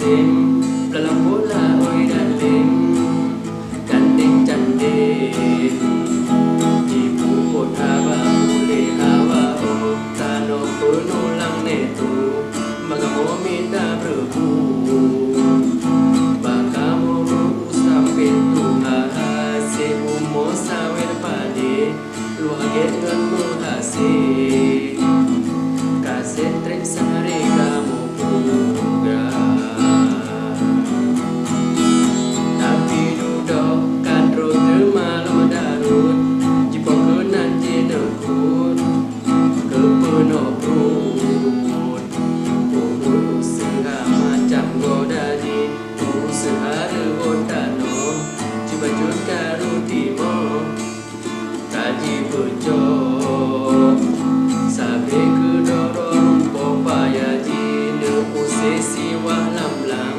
sim Dalam bola oi dalim Ganding candik Ibu pot abang boleh hawa Tano penulang netu Magamo minta berbu Bakamo berusam pintu Hasil umur sawir padi Luaget dan menghasil Kasih trik sehari kamu juga Tapi duduk kadro termalam darut Jika kenan jenekut Kepenuh perut Perut usaha macam godani Usaha rewot dano Cuba jut karu timur Kaji pecok Sabi kedorong popaya jina Posesi wahlam lang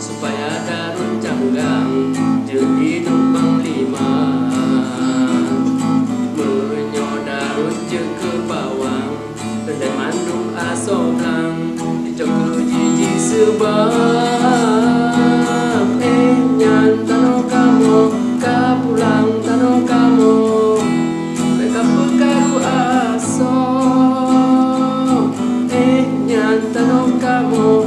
Supaya darun janggang Jadi numpang lima Menyodarut je ke bawang Kedai mandung asoblang Dijok ke jiji sebab nyan tano kamu Kapulang tano kamu Mereka pekaru aso nyan tano kamu